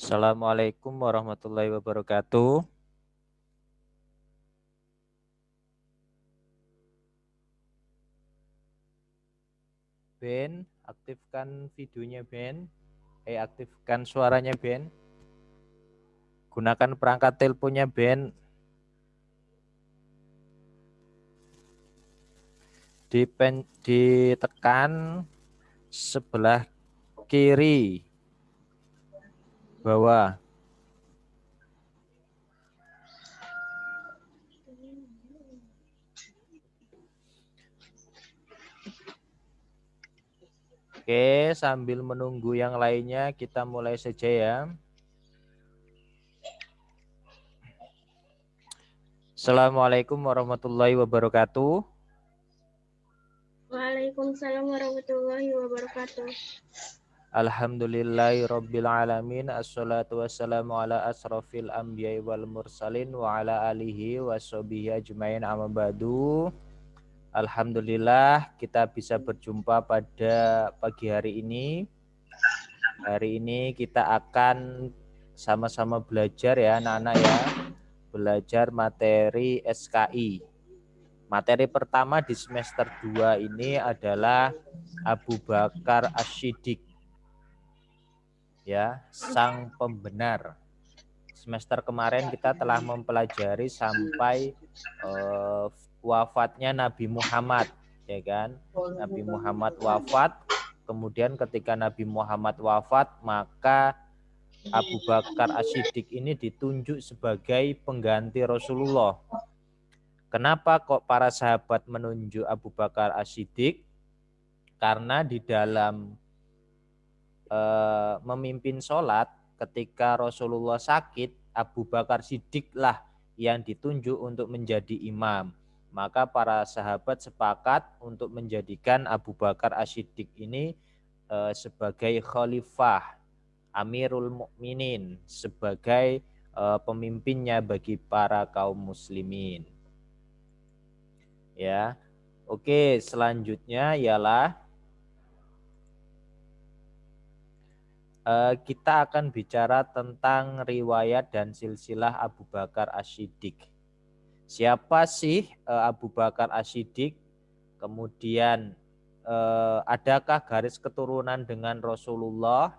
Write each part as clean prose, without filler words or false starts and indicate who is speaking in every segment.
Speaker 1: Assalamualaikum warahmatullahi wabarakatuh. Ben, aktifkan videonya Ben. Aktifkan suaranya Ben. Gunakan perangkat teleponnya Ben. Ditekan sebelah kiri bawah. Oke, sambil menunggu yang lainnya kita mulai saja ya. Assalamualaikum warahmatullahi wabarakatuh.
Speaker 2: Waalaikumsalam warahmatullahi wabarakatuh.
Speaker 1: Alhamdulillahirabbil alamin. Assalatu wassalamu ala asrofil anbiya'i wal mursalin wa ala alihi washabihi ajmain, amma ba'du. Alhamdulillah kita bisa berjumpa pada pagi hari ini. Hari ini kita akan sama-sama belajar ya anak-anak ya. Belajar materi SKI. Materi pertama di semester 2 ini adalah Abu Bakar Asy-Siddiq. Ya, sang pembenar. Semester kemarin kita telah mempelajari sampai wafatnya Nabi Muhammad, ya kan? Nabi Muhammad wafat. Kemudian ketika Nabi Muhammad wafat, maka Abu Bakar Asy-Siddiq ini ditunjuk sebagai pengganti Rasulullah. Kenapa kok para sahabat menunjuk Abu Bakar Asy-Siddiq? Karena di dalam memimpin sholat ketika Rasulullah sakit, Abu Bakar Siddiq lah yang ditunjuk untuk menjadi imam. Maka para sahabat sepakat untuk menjadikan Abu Bakar Asy-Siddiq ini sebagai khalifah, Amirul Mukminin, sebagai pemimpinnya bagi para kaum muslimin. Ya. Oke, selanjutnya ialah kita akan bicara tentang riwayat dan silsilah Abu Bakar Asy-Siddiq. Siapa sih Abu Bakar Asy-Siddiq? Kemudian adakah garis keturunan dengan Rasulullah?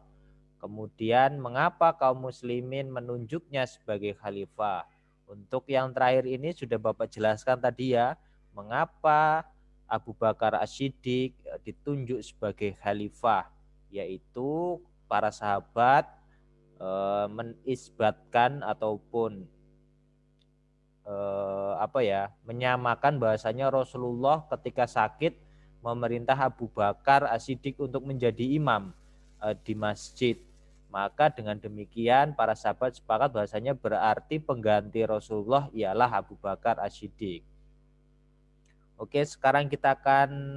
Speaker 1: Kemudian mengapa kaum muslimin menunjuknya sebagai khalifah? Untuk yang terakhir ini sudah Bapak jelaskan tadi ya, mengapa Abu Bakar Asy-Siddiq ditunjuk sebagai khalifah, yaitu para sahabat menisbatkan ataupun menyamakan bahasanya Rasulullah ketika sakit memerintah Abu Bakar Asy-Siddiq untuk menjadi imam di masjid. Maka dengan demikian para sahabat sepakat bahasanya berarti pengganti Rasulullah ialah Abu Bakar Asy-Siddiq. Oke, sekarang kita akan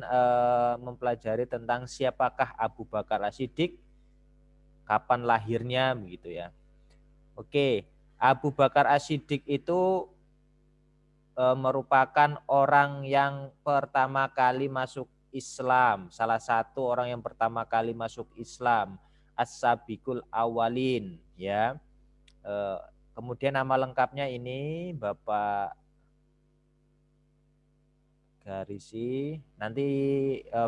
Speaker 1: mempelajari tentang siapakah Abu Bakar Asy-Siddiq, kapan lahirnya begitu ya. Oke, Abu Bakar Asy-Siddiq itu merupakan orang yang pertama kali masuk Islam, salah satu orang yang pertama kali masuk Islam, as-sabiqul awalin ya. Kemudian nama lengkapnya ini Bapak garisi, nanti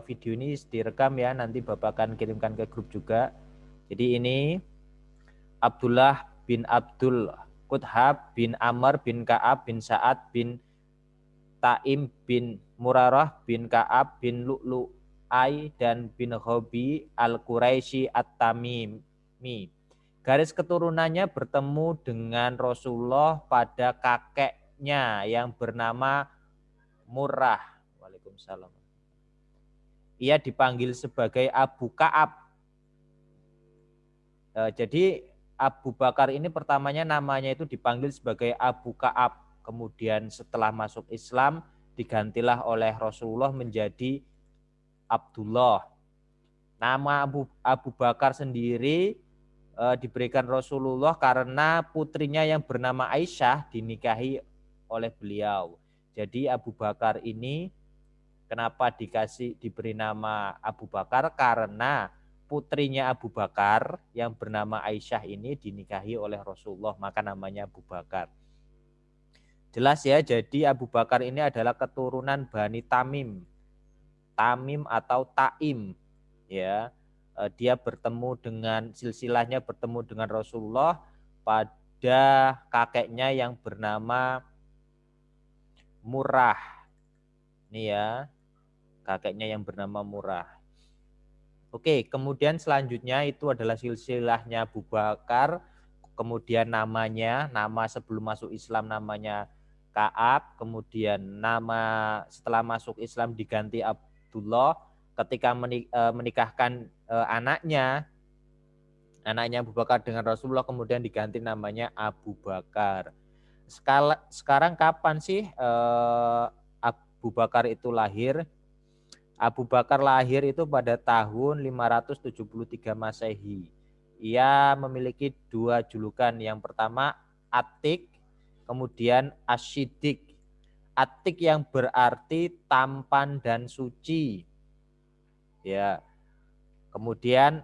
Speaker 1: video ini direkam ya, nanti Bapak akan kirimkan ke grup juga. Jadi ini Abdullah bin Abdul Quthab bin Amr bin Ka'ab bin Sa'ad bin Taim bin Murarah bin Ka'ab bin Lu'lu'ai dan bin Hobi al-Quraisy at-Tamimi. Garis keturunannya bertemu dengan Rasulullah pada kakeknya yang bernama Murrah. Waalaikumsalam. Ia dipanggil sebagai Abu Ka'ab. Jadi Abu Bakar ini pertamanya namanya itu dipanggil sebagai Abu Ka'ab. Kemudian setelah masuk Islam digantilah oleh Rasulullah menjadi Abdullah. Nama Abu Bakar sendiri diberikan Rasulullah karena putrinya yang bernama Aisyah dinikahi oleh beliau. Jadi Abu Bakar ini kenapa diberi nama Abu Bakar? Karena putrinya Abu Bakar yang bernama Aisyah ini dinikahi oleh Rasulullah, maka namanya Abu Bakar. Jelas ya, jadi Abu Bakar ini adalah keturunan Bani Tamim. Tamim atau Taim, ya. Dia bertemu dengan silsilahnya bertemu dengan Rasulullah pada kakeknya yang bernama Murrah. Ini ya, kakeknya yang bernama Murrah. Oke, kemudian selanjutnya itu adalah silsilahnya Abu Bakar. Kemudian nama sebelum masuk Islam namanya Ka'ab. Kemudian nama setelah masuk Islam diganti Abdullah. Ketika menikahkan anaknya Abu Bakar dengan Rasulullah, kemudian diganti namanya Abu Bakar. Sekarang kapan sih Abu Bakar itu lahir? Abu Bakar lahir itu pada tahun 573 Masehi. Ia memiliki dua julukan. Yang pertama Atik, kemudian Asyidik. Atik yang berarti tampan dan suci. Ya. Kemudian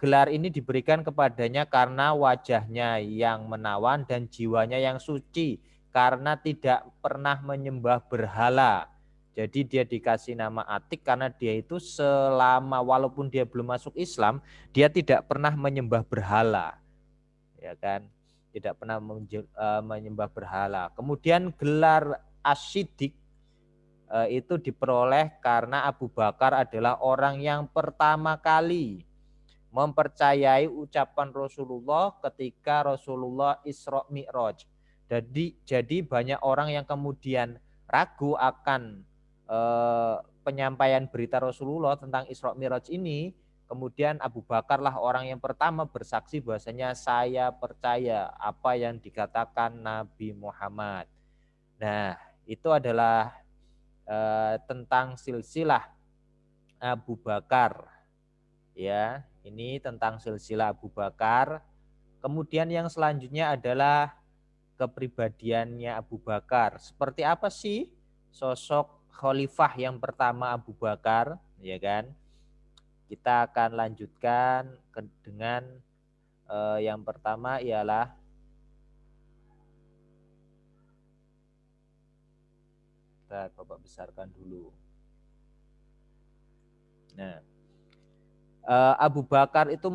Speaker 1: gelar ini diberikan kepadanya karena wajahnya yang menawan dan jiwanya yang suci, karena tidak pernah menyembah berhala. Jadi dia dikasih nama Atik karena dia itu selama walaupun dia belum masuk Islam, dia tidak pernah menyembah berhala. Ya kan? Tidak pernah menyembah berhala. Kemudian gelar Asyidik itu diperoleh karena Abu Bakar adalah orang yang pertama kali mempercayai ucapan Rasulullah ketika Rasulullah Isra Mi'raj. Jadi banyak orang yang kemudian ragu akan penyampaian berita Rasulullah tentang Isra Mi'raj ini. Kemudian Abu Bakar lah orang yang pertama bersaksi bahwasanya saya percaya apa yang dikatakan Nabi Muhammad. Nah, itu adalah tentang silsilah Abu Bakar. Ya, ini tentang silsilah Abu Bakar. Kemudian yang selanjutnya adalah kepribadiannya Abu Bakar. Seperti apa sih sosok khalifah yang pertama Abu Bakar, ya kan? Kita akan lanjutkan dengan yang pertama ialah kita Bapak besarkan dulu. Nah, Abu Bakar itu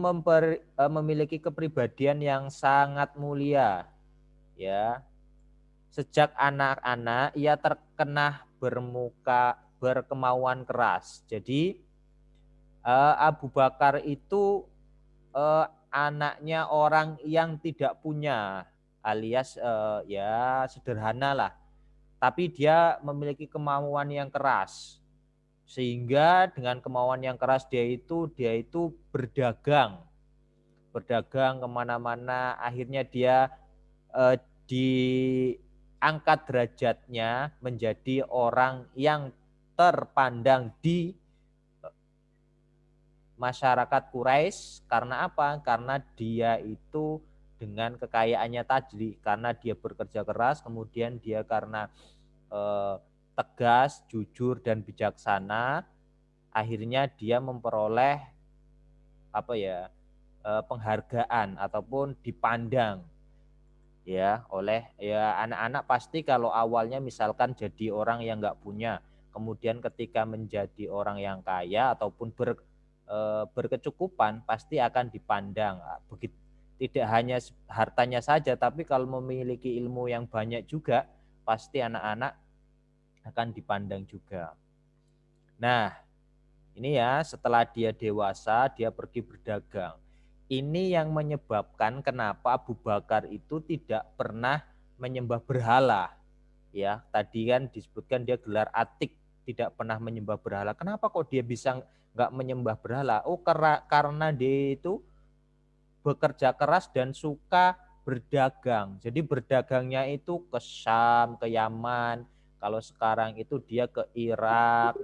Speaker 1: memiliki kepribadian yang sangat mulia, ya. Sejak anak-anak ia terkena berkemauan keras. Jadi Abu Bakar itu anaknya orang yang tidak punya, alias ya sederhana lah. Tapi dia memiliki kemauan yang keras. Sehingga dengan kemauan yang keras dia itu berdagang kemana-mana. Akhirnya dia diangkat derajatnya menjadi orang yang terpandang di masyarakat Quraisy. Karena apa? Karena dia itu dengan kekayaannya tadi, karena dia bekerja keras, kemudian dia karena tegas, jujur dan bijaksana, akhirnya dia memperoleh penghargaan ataupun dipandang ya oleh ya anak-anak. Pasti kalau awalnya misalkan jadi orang yang nggak punya, kemudian ketika menjadi orang yang kaya ataupun berkecukupan, pasti akan dipandang begitu. Tidak hanya hartanya saja, tapi kalau memiliki ilmu yang banyak juga, pasti anak-anak akan dipandang juga. Nah, ini ya setelah dia dewasa, dia pergi berdagang. Ini yang menyebabkan kenapa Abu Bakar itu tidak pernah menyembah berhala. Ya, tadi kan disebutkan dia gelar Atik, tidak pernah menyembah berhala. Kenapa kok dia bisa nggak menyembah berhala? Oh, karena dia itu bekerja keras dan suka berdagang. Jadi berdagangnya itu ke Syam, ke Yaman. Kalau sekarang itu dia ke Irak,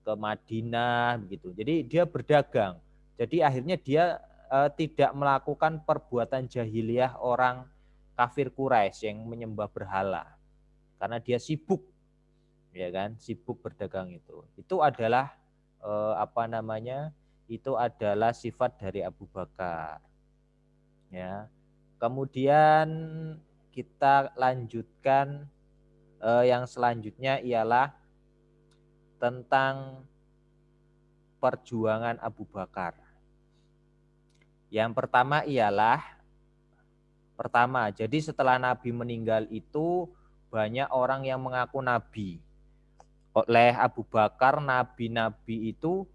Speaker 1: ke Madinah begitu. Jadi dia berdagang. Jadi akhirnya dia tidak melakukan perbuatan jahiliyah orang kafir Quraisy yang menyembah berhala. Karena dia sibuk, ya kan? Sibuk berdagang itu. Itu adalah itu adalah sifat dari Abu Bakar. Ya. Kemudian kita lanjutkan yang selanjutnya ialah tentang perjuangan Abu Bakar. Yang pertama ialah jadi setelah Nabi meninggal itu banyak orang yang mengaku Nabi. Oleh Abu Bakar, nabi-nabi itu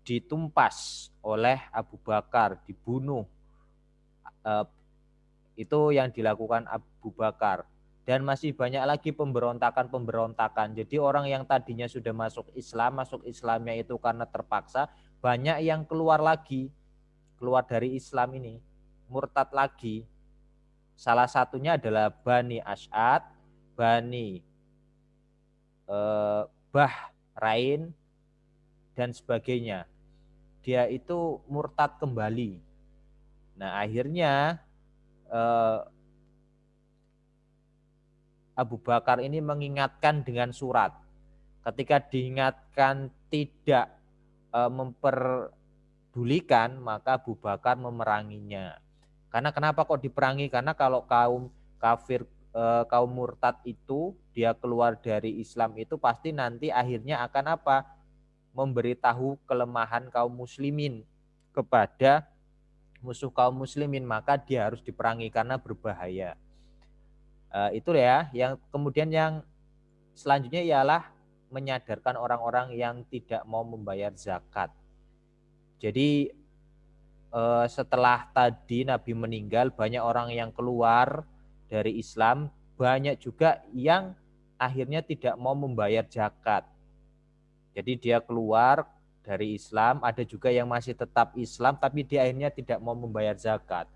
Speaker 1: ditumpas oleh Abu Bakar, dibunuh. Itu yang dilakukan Abu Bakar. Dan masih banyak lagi pemberontakan. Jadi orang yang tadinya sudah masuk Islamnya itu karena terpaksa, banyak yang keluar dari Islam ini, murtad lagi. Salah satunya adalah Bani Asy'ad, Bani Bahrain, dan sebagainya. Dia itu murtad kembali. Nah akhirnya Abu Bakar ini mengingatkan dengan surat. Ketika diingatkan tidak memperdulikan, maka Abu Bakar memeranginya. Karena kenapa kok diperangi? Karena kalau kaum kafir, kaum murtad itu dia keluar dari Islam itu pasti nanti akhirnya akan apa? Memberitahu kelemahan kaum muslimin kepada musuh kaum muslimin, maka dia harus diperangi karena berbahaya. Itu ya. Yang kemudian yang selanjutnya ialah menyadarkan orang-orang yang tidak mau membayar zakat. Jadi setelah tadi Nabi meninggal, banyak orang yang keluar dari Islam, banyak juga yang akhirnya tidak mau membayar zakat. Jadi dia keluar dari Islam, ada juga yang masih tetap Islam tapi dia akhirnya tidak mau membayar zakat.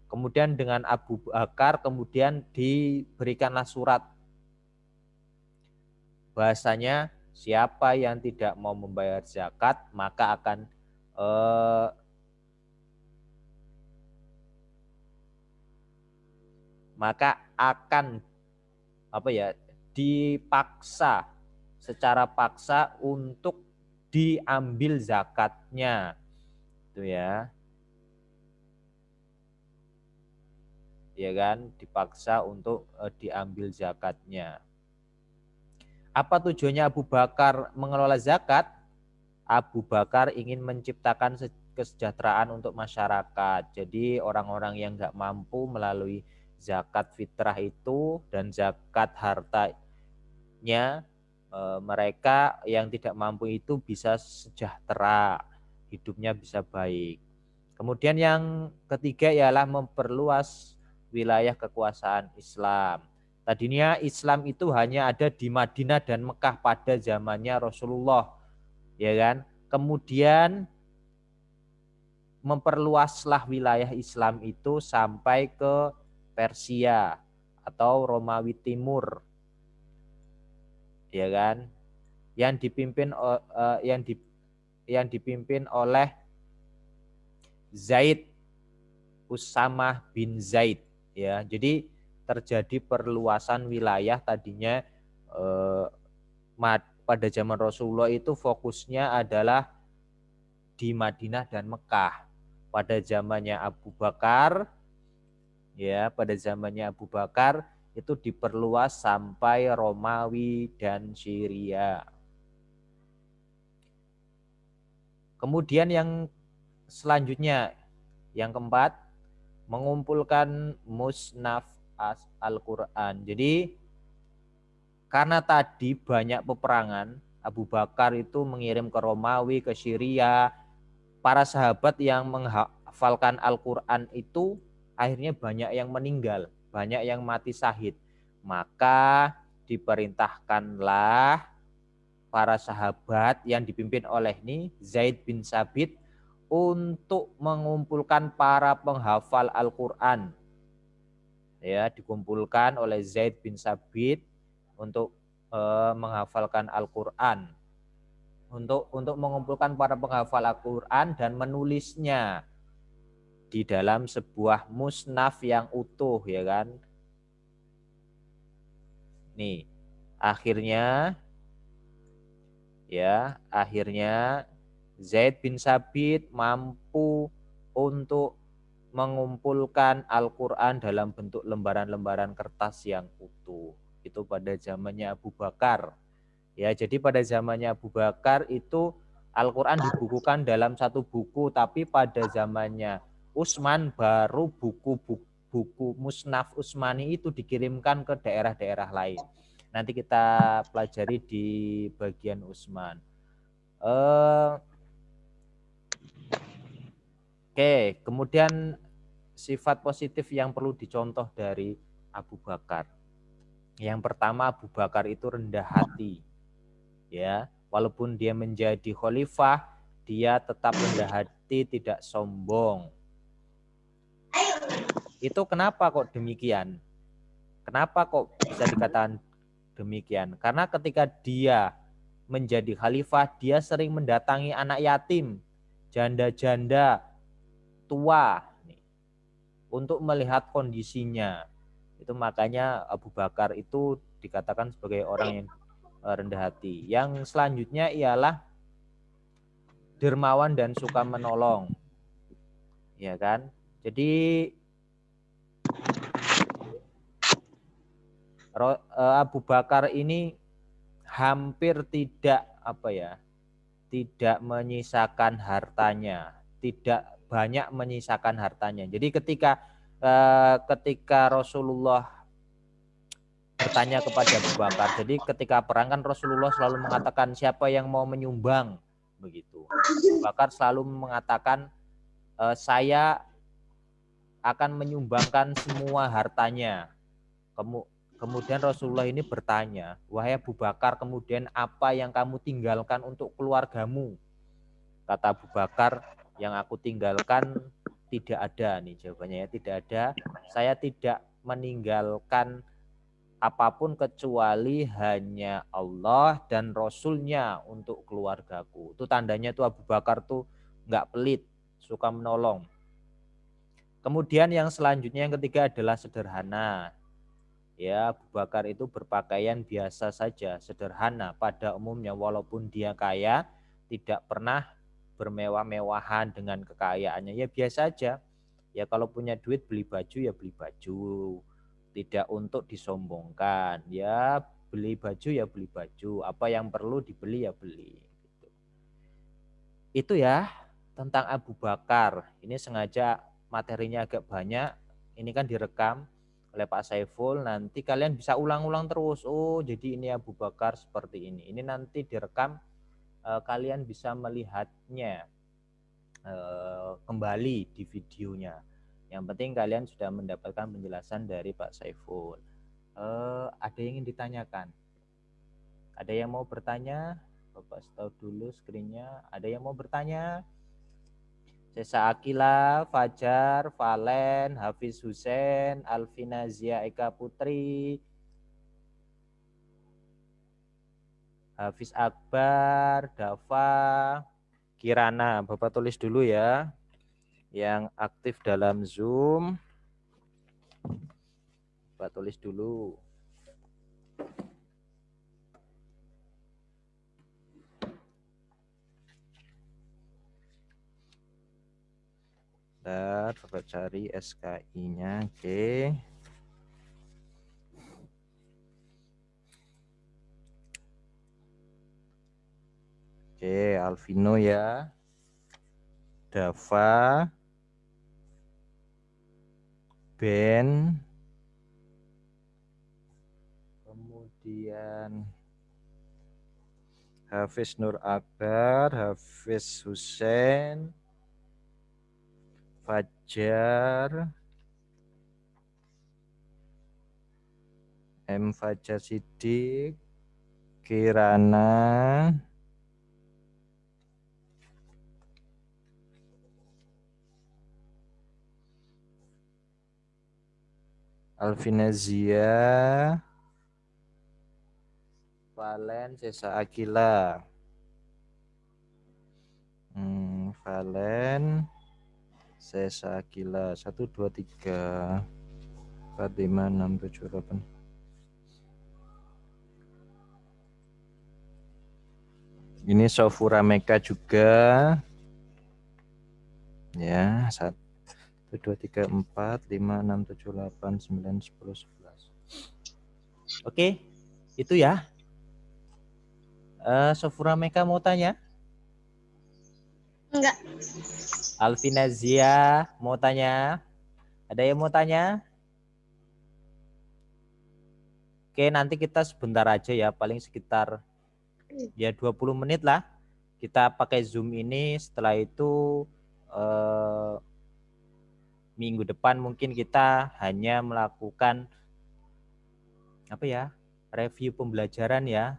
Speaker 1: Kemudian dengan Abu Bakar kemudian diberikanlah surat bahasanya siapa yang tidak mau membayar zakat maka akan dipaksa secara paksa untuk diambil zakatnya. Itu ya. Ya kan, dipaksa untuk diambil zakatnya. Apa tujuannya Abu Bakar mengelola zakat? Abu Bakar ingin menciptakan kesejahteraan untuk masyarakat. Jadi orang-orang yang nggak mampu melalui zakat fitrah itu dan zakat hartanya, mereka yang tidak mampu itu bisa sejahtera, hidupnya bisa baik. Kemudian yang ketiga ialah memperluas wilayah kekuasaan Islam. Tadinya Islam itu hanya ada di Madinah dan Mekah pada zamannya Rasulullah, ya kan? Kemudian memperluaslah wilayah Islam itu sampai ke Persia atau Romawi Timur, ya kan? Yang dipimpin oleh Zaid Usamah bin Zaid, ya. Jadi terjadi perluasan wilayah. Tadinya pada zaman Rasulullah itu fokusnya adalah di Madinah dan Mekah. Pada zamannya Abu Bakar, ya, pada zamannya Abu Bakar itu diperluas sampai Romawi dan Syria. Kemudian yang selanjutnya, yang keempat, mengumpulkan musnaf Al-Quran. Jadi karena tadi banyak peperangan, Abu Bakar itu mengirim ke Romawi, ke Syria. Para sahabat yang menghafalkan Al-Quran itu akhirnya banyak yang meninggal, banyak yang mati syahid. Maka diperintahkanlah para sahabat yang dipimpin oleh Zaid bin Sabit untuk mengumpulkan para penghafal Al-Quran. Ya, dikumpulkan oleh Zaid bin Sabit untuk menghafalkan Al-Quran, untuk mengumpulkan para penghafal Al-Quran dan menulisnya di dalam sebuah musnaf yang utuh, ya kan. Nih, akhirnya Zaid bin Sabit mampu untuk mengumpulkan Al-Quran dalam bentuk lembaran-lembaran kertas yang utuh. Itu pada zamannya Abu Bakar. Ya, jadi pada zamannya Abu Bakar itu Al-Quran dibukukan dalam satu buku, tapi pada zamannya Utsman baru buku Musnaf Utsmani itu dikirimkan ke daerah-daerah lain. Nanti kita pelajari di bagian Utsman. Oke, kemudian sifat positif yang perlu dicontoh dari Abu Bakar. Yang pertama, Abu Bakar itu rendah hati. Ya, walaupun dia menjadi khalifah, dia tetap rendah hati, tidak sombong. Itu kenapa kok demikian? Kenapa kok bisa dikatakan demikian? Karena ketika dia menjadi khalifah, dia sering mendatangi anak yatim, janda-janda, tua untuk melihat kondisinya. Itu makanya Abu Bakar itu dikatakan sebagai orang yang rendah hati. Yang selanjutnya ialah dermawan dan suka menolong. Ya kan? Jadi Abu Bakar ini hampir tidak tidak menyisakan hartanya, tidak banyak menyisakan hartanya. Jadi ketika Rasulullah bertanya kepada Abu Bakar, jadi ketika perang kan Rasulullah selalu mengatakan siapa yang mau menyumbang begitu. Abu Bakar selalu mengatakan saya akan menyumbangkan semua hartanya. Kemudian Rasulullah ini bertanya, wahai Abu Bakar, kemudian apa yang kamu tinggalkan untuk keluargamu? Kata Abu Bakar, yang aku tinggalkan tidak ada, nih jawabannya ya, tidak ada. Saya tidak meninggalkan apapun kecuali hanya Allah dan Rasulnya untuk keluargaku. Itu tandanya tuh Abu Bakar tuh nggak pelit, suka menolong. Kemudian yang selanjutnya yang ketiga adalah sederhana. Ya, Abu Bakar itu berpakaian biasa saja, sederhana pada umumnya, walaupun dia kaya, tidak pernah bermewah-mewahan dengan kekayaannya, ya biasa aja. Ya kalau punya duit beli baju ya beli baju, tidak untuk disombongkan. Ya beli baju ya beli baju, apa yang perlu dibeli ya beli. Itu ya tentang Abu Bakar. Ini sengaja materinya agak banyak. Ini kan direkam oleh Pak Saiful. Nanti kalian bisa ulang-ulang terus. Oh, jadi ini Abu Bakar seperti ini. Ini nanti direkam, kalian bisa melihatnya kembali di videonya. Yang penting kalian sudah mendapatkan penjelasan dari Pak Saiful. Ada yang ingin ditanyakan? Ada yang mau bertanya? Bapak stop dulu screen-nya. Ada yang mau bertanya? Sesa Akila, Fajar, Valen, Hafiz Hussein, Alvina Zia Eka Putri, Hafiz Akbar, Dava, Kirana. Bapak tulis dulu ya. Yang aktif dalam Zoom, Bapak tulis dulu. Dan Bapak cari SKI-nya. Oke. Oke, Alvino ya. Dava, Ben, kemudian Hafiz Nur Akbar, Hafiz Hussein, Fajar, M. Fajar Siddiq, Kirana, Alvina Zia, Valen, Sesa Akila, Valen, Sesa Akila, 1, 2, 3, 4, 5, 6, 7, 8. Ini Sofura Meka juga. Ya, 1, 2, 3, 4, 5, 6, 7, 8, 9, 10, 11. Oke, itu ya. Sofura Meka mau tanya?
Speaker 2: Enggak.
Speaker 1: Alvina Zia mau tanya? Ada yang mau tanya? Oke, nanti kita sebentar aja ya, paling sekitar ya 20 menit lah. Kita pakai Zoom ini, setelah itu minggu depan mungkin kita hanya melakukan apa ya? Review pembelajaran ya.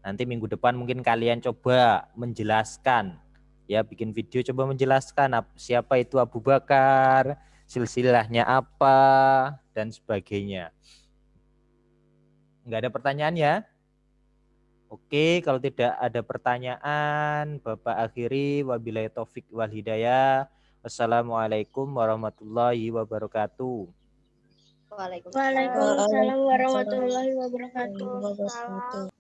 Speaker 1: Nanti minggu depan mungkin kalian coba menjelaskan ya, bikin video coba menjelaskan siapa itu Abu Bakar, silsilahnya apa dan sebagainya. Enggak ada pertanyaan ya? Oke, kalau tidak ada pertanyaan, Bapak akhiri. Wabillahi taufik wal hidayah. Wassalamualaikum warahmatullahi wabarakatuh.
Speaker 2: Waalaikumsalam warahmatullahi wabarakatuh.